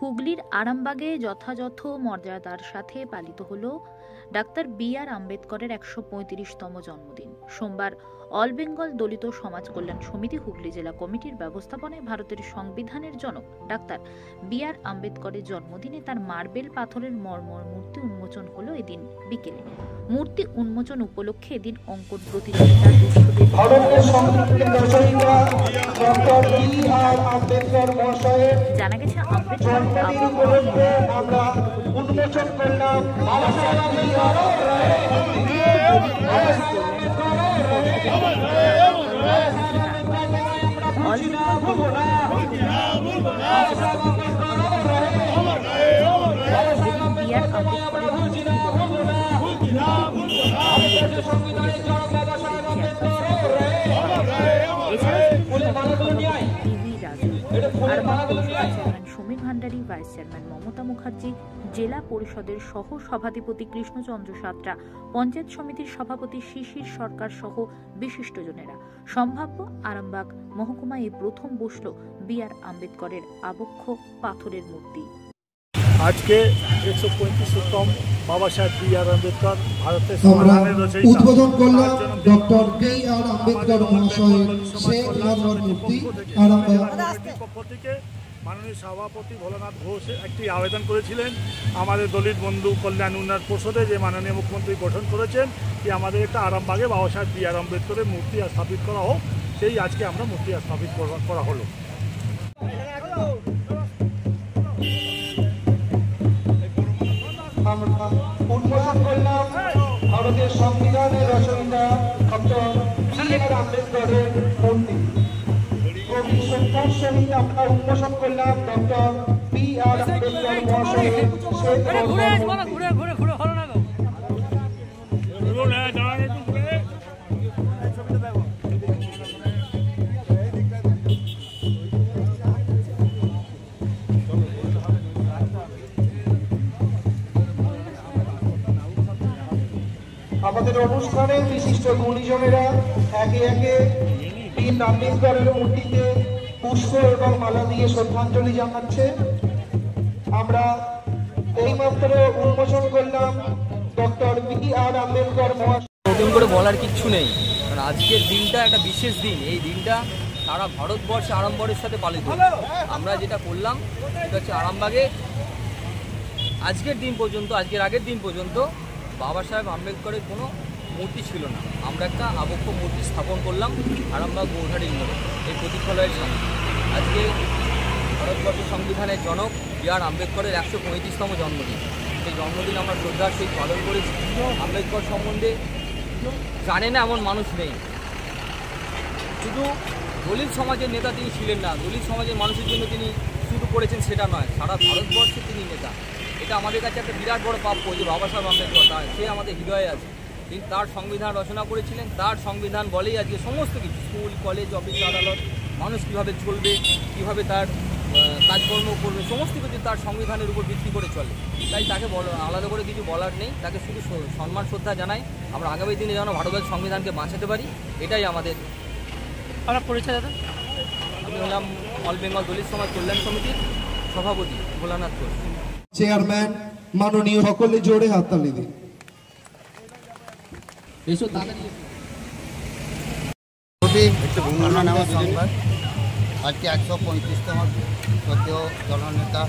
হুগলির আরামবাগে যথাযথ মর্যাদার সাথে পালিত হলো ডাক্তার বি.আর. আম্বেদকরের ১৩৫তম জন্মদিন। সোমবার অল বেঙ্গল দলিত সমাজ কল্যাণ সমিতি হুগলি জেলা কমিটির ব্যবস্থাপনায় ভারতের সংবিধানের জনক ডাক্তার বি.আর. আম্বেদকরের জন্মদিনে তার মার্বেল পাথরের মর্মর মূর্তি উন্মোচন হলো এদিন বিকেলে। মূর্তি উন্মোচন উপলক্ষে এদিন অঙ্কন প্রতিযোগিতা জানা গেছে আম্বেদকর সমীর ভান্ডারী, ভাইস চেয়ারম্যান মমতা মুখার্জি, জেলা পরিষদের সহ সভাধিপতি কৃষ্ণচন্দ্র সাঁতরা, পঞ্চায়েত সমিতির সভাপতি শিশির সরকার সহ বিশিষ্টজনেরা। সম্ভাব্য আরামবাগ মহকুমায় এই প্রথম বসল বি.আর. আম্বেদকরের আবক্ষ পাথরের মূর্তি। আজকে ১৩৫তম বাবা সাহেব বি.আর. আম্বেদকর ভারতের সংবিধানের রচয়িতা উদ্বোধন করলাম ডক্টর বি.আর. আম্বেদকর মহাশয়ের সেই মর্মর মূর্তি আরামবাগ পক্ষ থেকে মাননীয় সভাপতি ভোলানাথ ঘোষ একটি আবেদন করেছিলেন আমাদের দলিত বন্ধু কল্যাণ উন্নয়ন পরিষদে, যে মাননীয় মুখ্যমন্ত্রী গঠন করেছেন যে আমাদের একটা আরামবাগে বাবা সাহেব বি.আর. আম্বেদকরের মূর্তি স্থাপিত করা হোক। সেই আজকে আমরা মূর্তি স্থাপিত করা হলো। আমরা উন্মোচন করলাম ভারতের সংবিধানের রচয়িতা ডক্টর বি.আর. আম্বেদকরের মূর্তি। কবি শ্রদ্ধার সহিত আমরা উন্মোচন করলাম ডক্টর বি.আর. আম্বেদকর মহাশয়ের শ্বেত আমাদের অনুষ্ঠানে বিশিষ্ট গুণীজনেরা একে একে বি.আর. আম্বেদকরের মূর্তিতে পুষ্প এবং মালা দিয়ে শ্রদ্ধাঞ্জলি জানাচ্ছে। আমরা এইমাত্র উন্মোচন করলাম ডক্টর বি.আর. আম্বেদকর মহাশয়। নতুন করে বলার কিচ্ছু নেই, কারণ আজকের দিনটা একটা বিশেষ দিন। এই দিনটা সারা ভারতবর্ষে আড়ম্বরের সাথে পালিত। আমরা যেটা করলাম সেটা হচ্ছে আরামবাগে আজকের দিন পর্যন্ত, আজকের আগের দিন পর্যন্ত বাবা সাহেব আম্বেদকরের কোনো মূর্তি ছিল না। আমরা একটা আবক্ষ মূর্তি স্থাপন করলাম আরামবাগ গৌরহাটি মোড়ে এই প্রতীক্ষালয়ের সামনে। আজকে ভারতবর্ষের সংবিধানের জনক বি.আর. আম্বেদকরের ১৩৫তম জন্মদিন। সেই জন্মদিন আমরা শ্রদ্ধার সহিত পালন করেছি। আম্বেদকর সম্বন্ধে জানে না এমন মানুষ নেই। শুধু দলিত সমাজের নেতা তিনি ছিলেন না, দলিত সমাজের মানুষের জন্য তিনি শুরু করেছেন সেটা নয়, সারা ভারতবর্ষে তিনি নেতা। এটা আমাদের কাছে একটা বিরাট বড় প্রাপ্য যে বাবা সাহেব আম্বেদকর সে আমাদের হৃদয়ে আছে। তিনি তার সংবিধান রচনা করেছিলেন, তার সংবিধান বলেই আজকে সমস্ত কিছু স্কুল, কলেজ, অফিস, আদালত, মানুষ কীভাবে চলবে, কীভাবে তার কাজকর্ম করবে, সমস্ত কিছু তার সংবিধানের উপর ভিত্তি করে চলে। তাই তাকে আলাদা করে কিছু বলার নেই, তাকে শুধু সম্মান শ্রদ্ধা জানাই। আমরা আগামী দিনে যেন ভারতের সংবিধানকে বাঁচাতে পারি, এটাই আমাদের। আমরা পরিচয় দাদা, আমি হলাম অল বেঙ্গল দলিত সমাজ কল্যাণ সমিতির সভাপতি ভোলানাথ ঘোষ। চেয়ারম্যান মাননীয়, সকলে জোরে হাততালি দিন। আজকে ১৩৫তম সদ্য জননেতা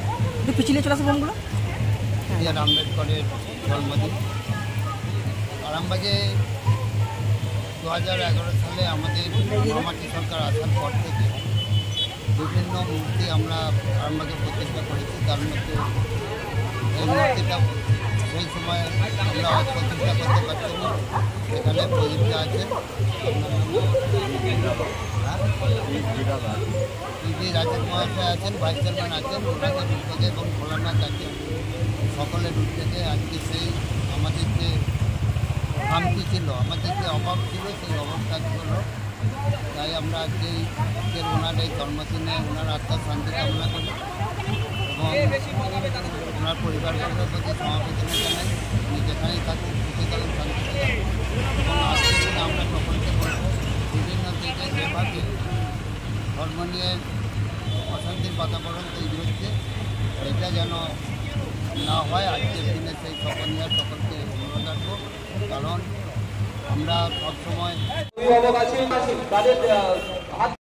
বি.আর. আম্বেদকরের জন্মদিন। আরামবাগে ২০১১ সালে আমাদের মামাটি সরকার আসার পর থেকে বিভিন্ন মূর্তি আমরা আরামবাগে প্রতিষ্ঠা করেছি। তার মধ্যে এই মূর্তিটা সেই সময় আমরা প্রতিষ্ঠা করতে পারছি না। এখানে প্রদীপটা আছে, রাজেশ মহাশয় আছেন, ভাইস চেয়ারম্যান আছেন, ওনাদের উদ্যোগে এবং ভোলানাথ আছেন, সকলের উদ্যোগে আজকে সেই আমাদের যে খামতি ছিল, আমাদের যে অভাব ছিল, সেই অভাবটা হলো। তাই আমরা আজকের ওনার এই জন্মদিনে ওনার আত্মার শান্তি কামনা করি এবং ওনার পরিবারবর্গের প্রতি সমবেদনা জানাই। উনি যেখানেই থাকুন, সুখে থাকুন, শান্তিতে থাকুন। এবং আজকের দিনে আমরা সকলকে বলব, বিভিন্ন দিকে যেভাবে ধর্ম নিয়ে অশান্তির বাতাবরণ তৈরি হচ্ছে, এটা যেন না হয়। আজকের দিনে সেই সকনিয়া সকলকে অনুরোধ রাখবো, কারণ আমরা সবসময়